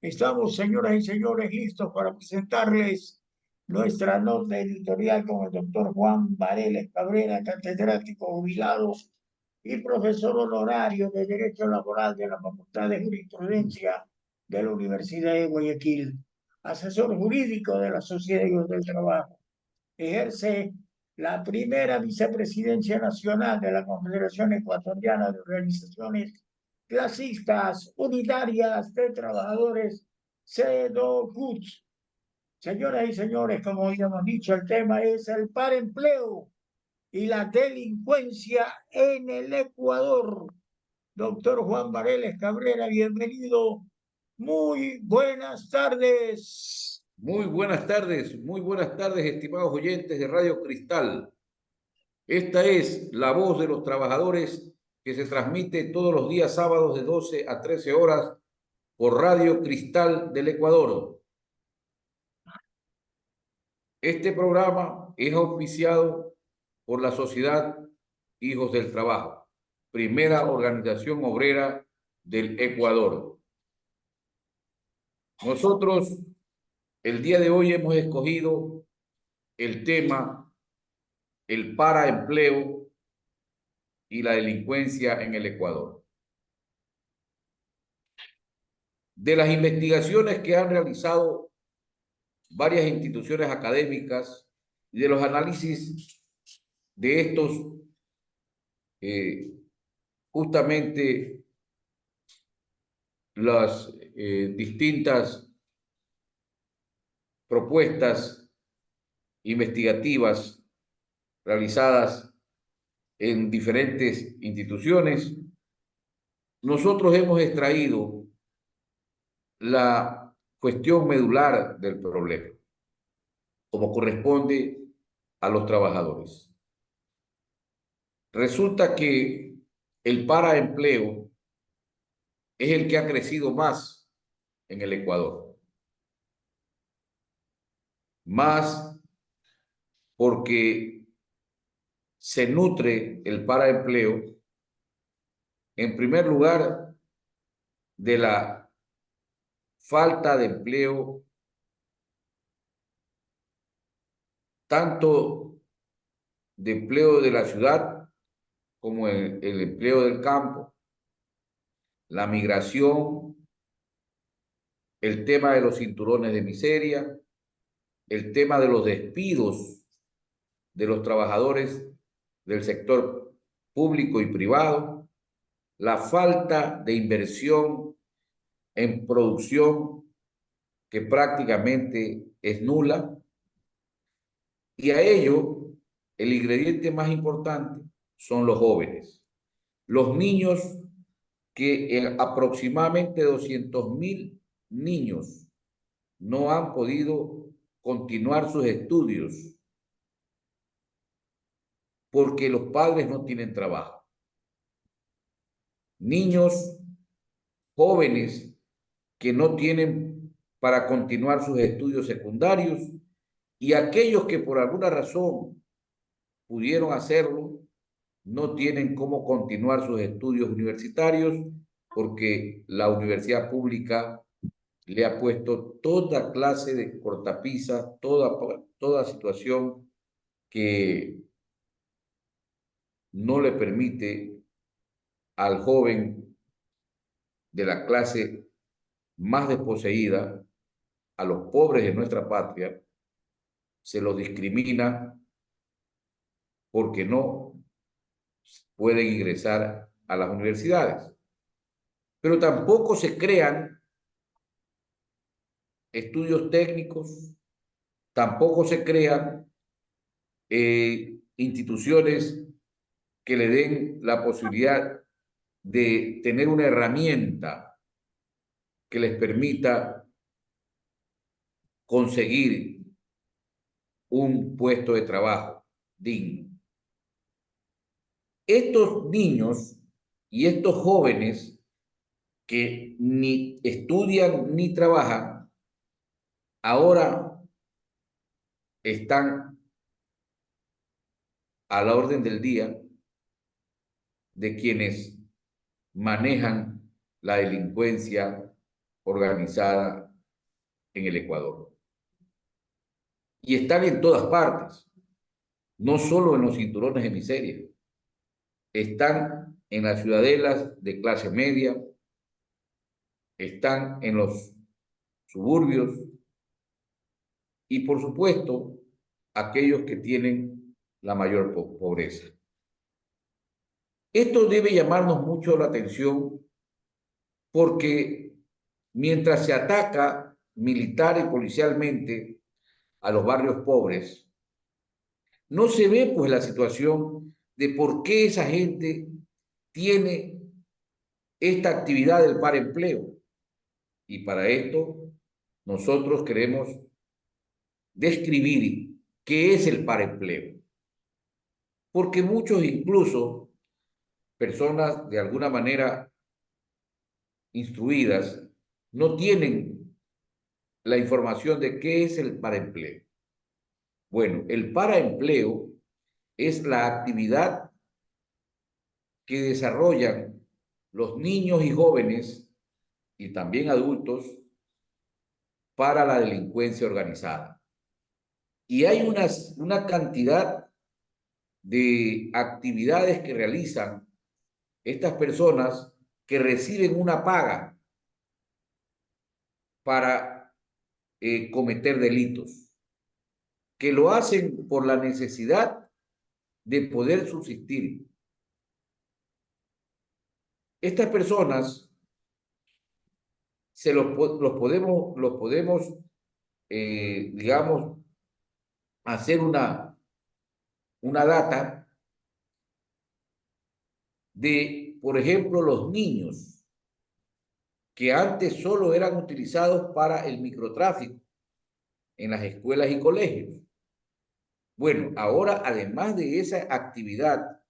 Estamos, señoras y señores, listos para presentarles nuestra nota editorial con el doctor Juan Vareles Cabrera, catedrático jubilado y profesor honorario de Derecho Laboral de la Facultad de Jurisprudencia de la Universidad de Guayaquil, asesor jurídico de la Sociedad del Trabajo. Ejerce la primera vicepresidencia nacional de la Confederación Ecuatoriana de Organizaciones Clasistas Unitarias de Trabajadores, CEDOCUT. Señoras y señores, como habíamos dicho, el tema es el empleo y la delincuencia en el Ecuador. Doctor Juan Vareles Cabrera, bienvenido. Muy buenas tardes. Muy buenas tardes, estimados oyentes de Radio Cristal. Esta es la voz de los trabajadores que se transmite todos los días sábados de 12 a 13 horas por Radio Cristal del Ecuador. Este programa es auspiciado por la Sociedad Hijos del Trabajo, primera organización obrera del Ecuador. Nosotros el día de hoy hemos escogido el tema el paraempleo y la delincuencia en el Ecuador. De las investigaciones que han realizado varias instituciones académicas y de los análisis de estos, justamente las distintas propuestas investigativas realizadas en diferentes instituciones, nosotros hemos extraído la cuestión medular del problema, como corresponde a los trabajadores. Resulta que el paraempleo es el que ha crecido más en el Ecuador. Más porque se nutre el paraempleo, en primer lugar, de la falta de empleo, tanto de empleo de la ciudad como el empleo del campo, la migración, el tema de los cinturones de miseria, el tema de los despidos de los trabajadores del sector público y privado, la falta de inversión en producción que prácticamente es nula, y a ello el ingrediente más importante son los jóvenes, los niños, que aproximadamente 200.000 niños no han podido continuar sus estudios porque los padres no tienen trabajo. Niños jóvenes que no tienen para continuar sus estudios secundarios, y aquellos que por alguna razón pudieron hacerlo, no tienen cómo continuar sus estudios universitarios porque la universidad pública le ha puesto toda clase de cortapisas, toda situación que no le permite al joven de la clase más desposeída, a los pobres de nuestra patria, se los discrimina porque no pueden ingresar a las universidades. Pero tampoco se crean estudios técnicos, tampoco se crean instituciones que le den la posibilidad de tener una herramienta que les permita conseguir un puesto de trabajo digno. Estos niños y estos jóvenes que ni estudian ni trabajan, ahora están a la orden del día de quienes manejan la delincuencia organizada en el Ecuador. Y están en todas partes, no solo en los cinturones de miseria. Están en las ciudadelas de clase media, están en los suburbios y, por supuesto, aquellos que tienen la mayor pobreza. Esto debe llamarnos mucho la atención porque mientras se ataca militar y policialmente a los barrios pobres, no se ve pues la situación de por qué esa gente tiene esta actividad del paraempleo. Y para esto nosotros queremos describir qué es el paraempleo. Porque muchos, incluso personas de alguna manera instruidas, no tienen la información de qué es el paraempleo. Bueno, el paraempleo es la actividad que desarrollan los niños y jóvenes y también adultos para la delincuencia organizada. Y hay una cantidad de actividades que realizan estas personas que reciben una paga para cometer delitos, que lo hacen por la necesidad de poder subsistir. Estas personas los podemos digamos, hacer una data de, por ejemplo, los niños que antes solo eran utilizados para el microtráfico en las escuelas y colegios. Bueno, ahora además de esa actividad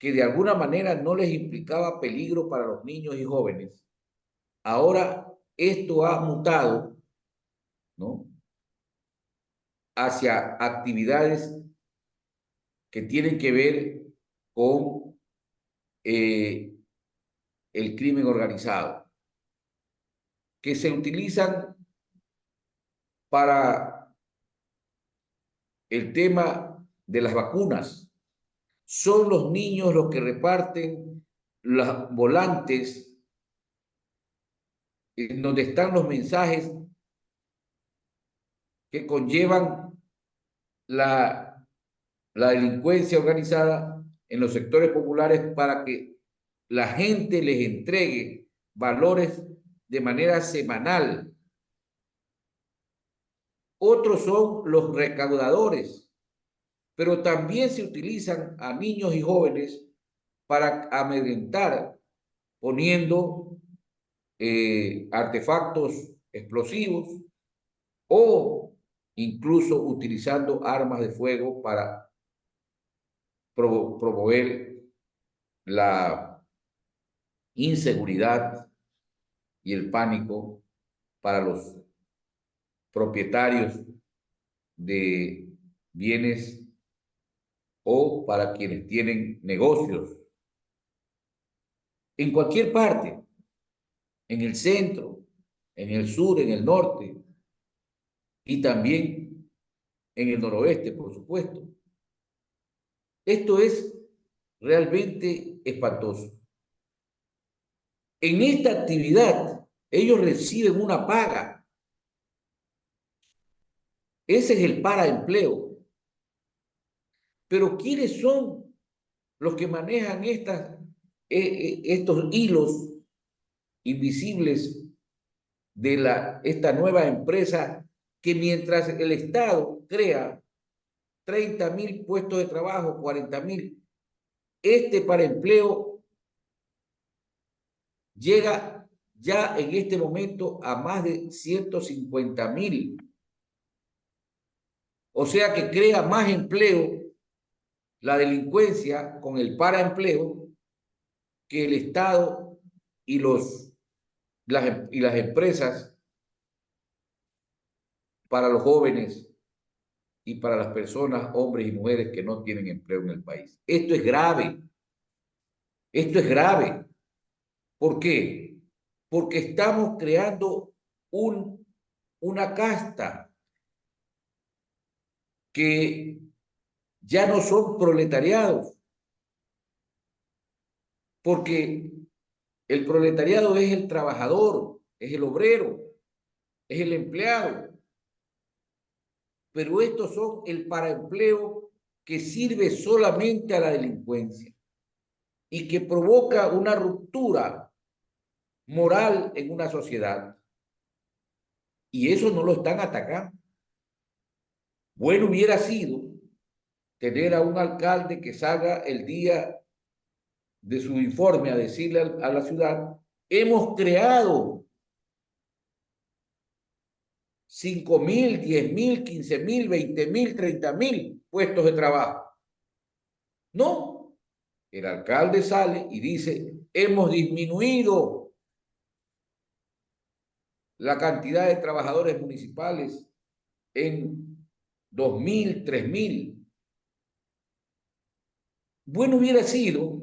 que de alguna manera no les implicaba peligro para los niños y jóvenes, ahora esto ha mutado, ¿no?, hacia actividades que tienen que ver con el crimen organizado, que se utilizan para el tema de las vacunas. Son los niños los que reparten los volantes en donde están los mensajes que conllevan la delincuencia organizada en los sectores populares para que la gente les entregue valores de manera semanal. Otros son los recaudadores, pero también se utilizan a niños y jóvenes para amedrentar, poniendo artefactos explosivos o incluso utilizando armas de fuego para promover la inseguridad y el pánico para los propietarios de bienes o para quienes tienen negocios. En cualquier parte, en el centro, en el sur, en el norte y también en el noroeste, por supuesto. Esto es realmente espantoso. En esta actividad, ellos reciben una paga. Ese es el paraempleo. Pero ¿quiénes son los que manejan estos hilos invisibles de esta nueva empresa que mientras el Estado crea 30.000 puestos de trabajo, 40.000, este paraempleo llega ya en este momento a más de 150.000? O sea que crea más empleo la delincuencia con el paraempleo que el Estado y las empresas para los jóvenes y para las personas, hombres y mujeres que no tienen empleo en el país. Esto es grave. Esto es grave. ¿Por qué? porque estamos creando una casta que ya no son proletariados, porque el proletariado es el trabajador, es el obrero, es el empleado, pero estos son el paraempleo que sirve solamente a la delincuencia y que provoca una ruptura moral en una sociedad. Y eso no lo están atacando. Bueno hubiera sido tener a un alcalde que salga el día de su informe a decirle a la ciudad: hemos creado 5.000, 10.000, 15.000, 20.000, 30.000 puestos de trabajo. No, el alcalde sale y dice: hemos disminuido la cantidad de trabajadores municipales en 2.000, 3.000. Bueno hubiera sido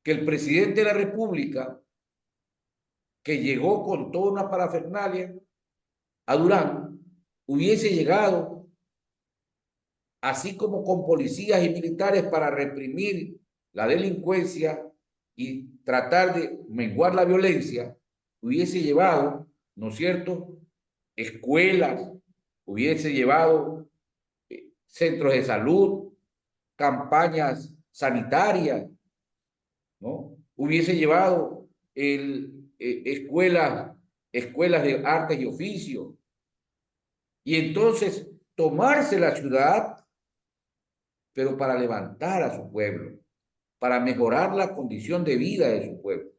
que el presidente de la República, que llegó con toda una parafernalia a Durán, hubiese llegado así como con policías y militares para reprimir la delincuencia y tratar de menguar la violencia, hubiese llevado, ¿no es cierto?, escuelas, hubiese llevado centros de salud, campañas sanitarias, ¿no? Hubiese llevado escuelas de artes y oficios, y entonces tomarse la ciudad, pero para levantar a su pueblo, para mejorar la condición de vida de su pueblo.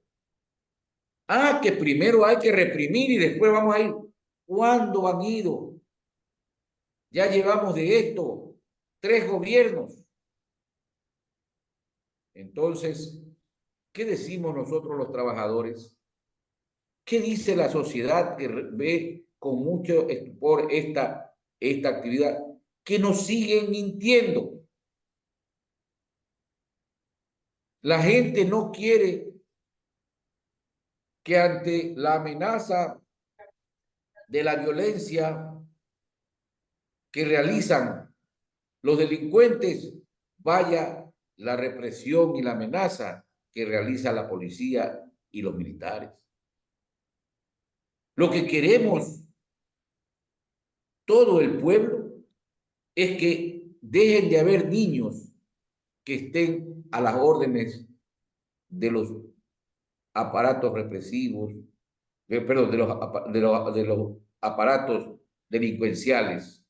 Ah, que primero hay que reprimir y después vamos a ir. ¿Cuándo han ido? Ya llevamos de esto 3 gobiernos. Entonces, ¿qué decimos nosotros los trabajadores? ¿Qué dice la sociedad que ve con mucho estupor esta actividad? Que nos siguen mintiendo. La gente no quiere que ante la amenaza de la violencia que realizan los delincuentes vaya la represión y la amenaza que realiza la policía y los militares. Lo que queremos todo el pueblo es que dejen de haber niños que estén a las órdenes de los aparatos represivos, perdón, de los aparatos delincuenciales,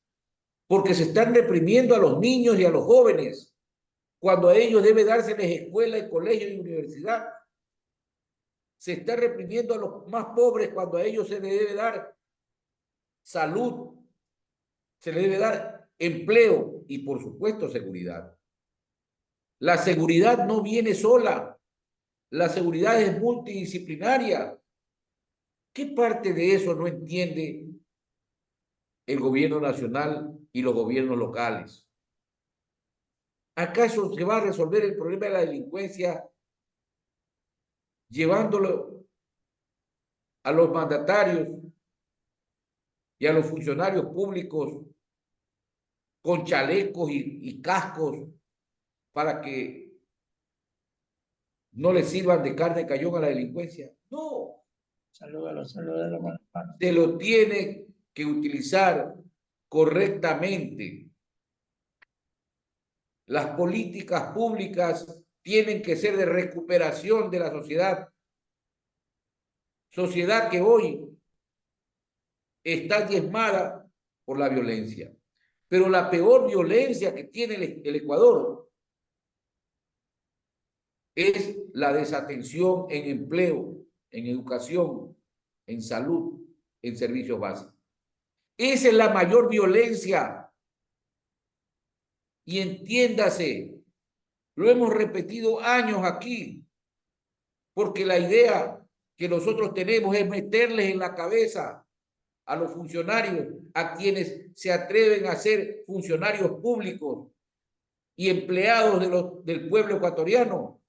porque se están reprimiendo a los niños y a los jóvenes, cuando a ellos debe dárseles escuela y colegio y universidad. Se está reprimiendo a los más pobres cuando a ellos se les debe dar salud, se les debe dar empleo y, por supuesto, seguridad. La seguridad no viene sola, la seguridad es multidisciplinaria. ¿Qué parte de eso no entiende el gobierno nacional y los gobiernos locales? ¿Acaso se va a resolver el problema de la delincuencia llevándolo a los mandatarios y a los funcionarios públicos con chalecos y cascos para que no les sirvan de carne de cañón a la delincuencia? No. Saludos. Se lo tiene que utilizar correctamente. Las políticas públicas tienen que ser de recuperación de la sociedad que hoy está diezmada por la violencia. Pero la peor violencia que tiene el Ecuador es la desatención en empleo, en educación, en salud, en servicios básicos. Esa es la mayor violencia. Y entiéndase, lo hemos repetido años aquí, porque la idea que nosotros tenemos es meterles en la cabeza a los funcionarios, a quienes se atreven a ser funcionarios públicos y empleados del pueblo ecuatoriano,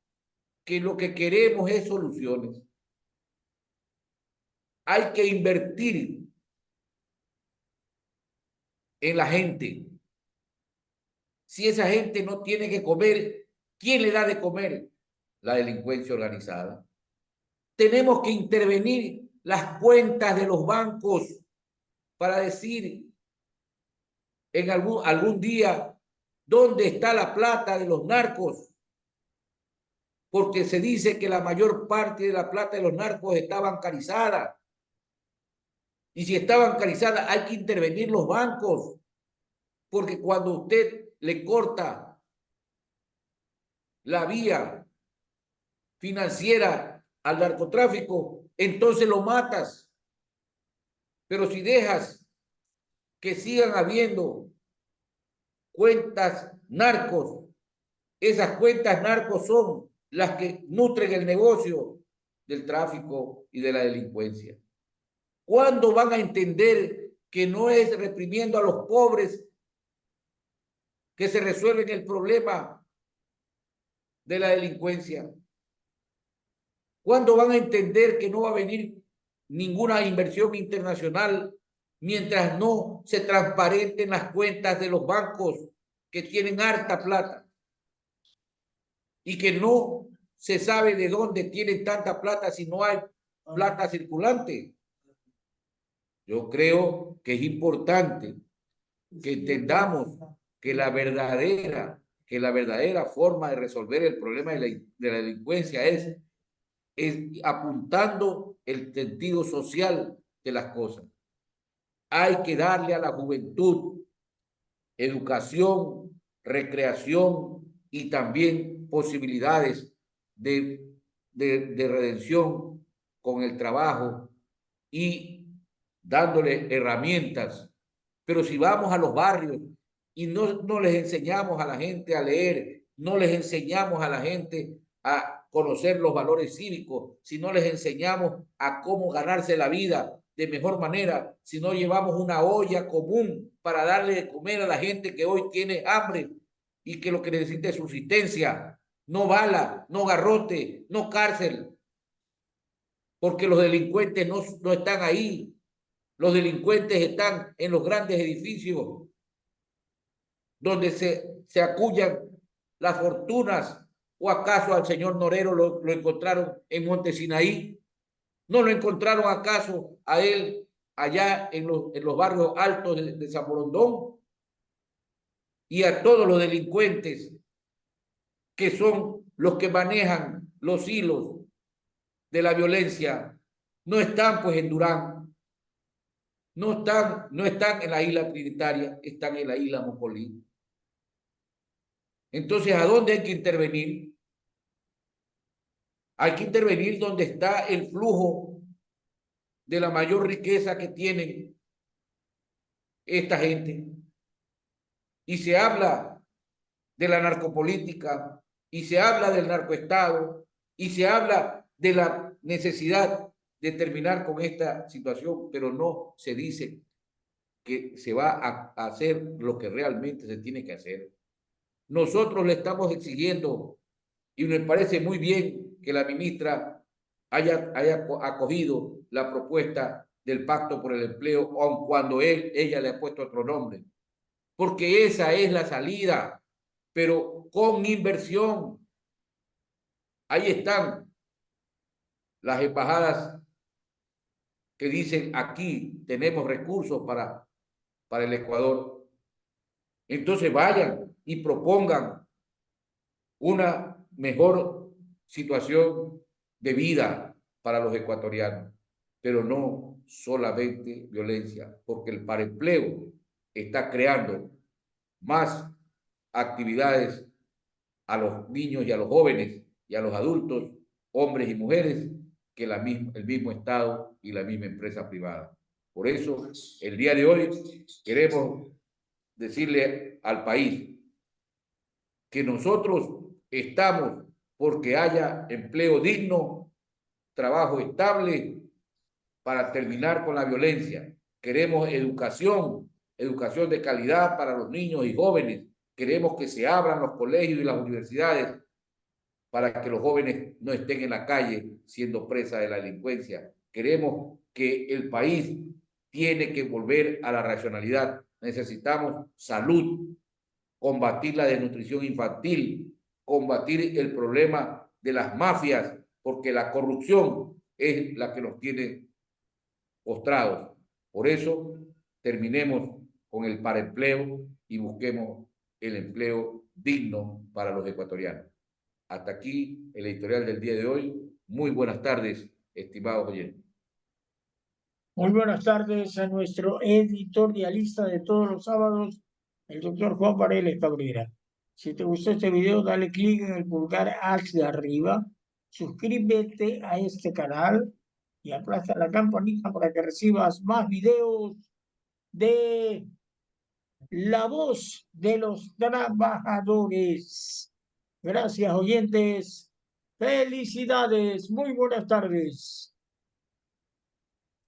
que lo que queremos es soluciones. hay que invertir en la gente. Si esa gente no tiene que comer, ¿quién le da de comer? La delincuencia organizada. Tenemos que intervenir las cuentas de los bancos para decir en algún día dónde está la plata de los narcos, porque se dice que la mayor parte de la plata de los narcos está bancarizada. Y si está bancarizada, hay que intervenir los bancos, porque cuando usted le corta la vía financiera al narcotráfico, entonces lo matas. Pero si dejas que sigan habiendo cuentas narcos, esas cuentas narcos son las que nutren el negocio del tráfico y de la delincuencia. ¿Cuándo van a entender que no es reprimiendo a los pobres que se resuelve el problema de la delincuencia? ¿Cuándo van a entender que no va a venir ninguna inversión internacional mientras no se transparenten las cuentas de los bancos que tienen harta plata y que no se sabe de dónde tienen tanta plata si no hay plata circulante? Yo creo que es importante que entendamos que la verdadera forma de resolver el problema de la delincuencia es apuntando el sentido social de las cosas. Hay que darle a la juventud educación, recreación y también posibilidades de redención con el trabajo y dándole herramientas. Pero si vamos a los barrios y no les enseñamos a la gente a leer, no les enseñamos a la gente a conocer los valores cívicos, si no les enseñamos a cómo ganarse la vida de mejor manera, si no llevamos una olla común para darle de comer a la gente que hoy tiene hambre y que lo que necesita es subsistencia, no bala, no garrote, no cárcel, porque los delincuentes no están ahí. Los delincuentes están en los grandes edificios donde se acullan las fortunas. ¿O acaso al señor Norero lo encontraron en Monte Sinaí? ¿No lo encontraron acaso a él allá en los barrios altos de San Borondón? Y a todos los delincuentes que son los que manejan los hilos de la violencia, no están pues en Durán, no están en la isla Trinitaria, están en la isla Mopolí. Entonces, ¿a dónde hay que intervenir? Hay que intervenir donde está el flujo de la mayor riqueza que tienen esta gente. Y se habla de la narcopolítica, y se habla del narcoestado, y se habla de la necesidad de terminar con esta situación, pero no se dice que se va a hacer lo que realmente se tiene que hacer. Nosotros le estamos exigiendo, y me parece muy bien que la ministra haya acogido la propuesta del Pacto por el Empleo, aun cuando ella le ha puesto otro nombre, porque esa es la salida, pero con inversión. Ahí están las embajadas que dicen aquí tenemos recursos para el Ecuador. Entonces vayan y propongan una mejor situación de vida para los ecuatorianos, pero no solamente violencia, porque el parempleo está creando más actividades a los niños y a los jóvenes y a los adultos, hombres y mujeres, que el mismo Estado y la misma empresa privada. Por eso, el día de hoy queremos decirle al país que nosotros estamos porque haya empleo digno, trabajo estable para terminar con la violencia. Queremos educación de calidad para los niños y jóvenes. Queremos que se abran los colegios y las universidades para que los jóvenes no estén en la calle siendo presa de la delincuencia. Creemos que el país tiene que volver a la racionalidad. Necesitamos salud, combatir la desnutrición infantil, combatir el problema de las mafias, porque la corrupción es la que nos tiene postrados. Por eso, terminemos con el paraempleo y busquemos el empleo digno para los ecuatorianos. Hasta aquí el editorial del día de hoy. Muy buenas tardes, estimados oyentes. Muy buenas tardes a nuestro editorialista de todos los sábados, el doctor Juan Pareles Cabrera. Si te gustó este video, dale clic en el pulgar hacia arriba, suscríbete a este canal y aplasta la campanita para que recibas más videos de La Voz de los Trabajadores. Gracias, oyentes. Felicidades. Muy buenas tardes.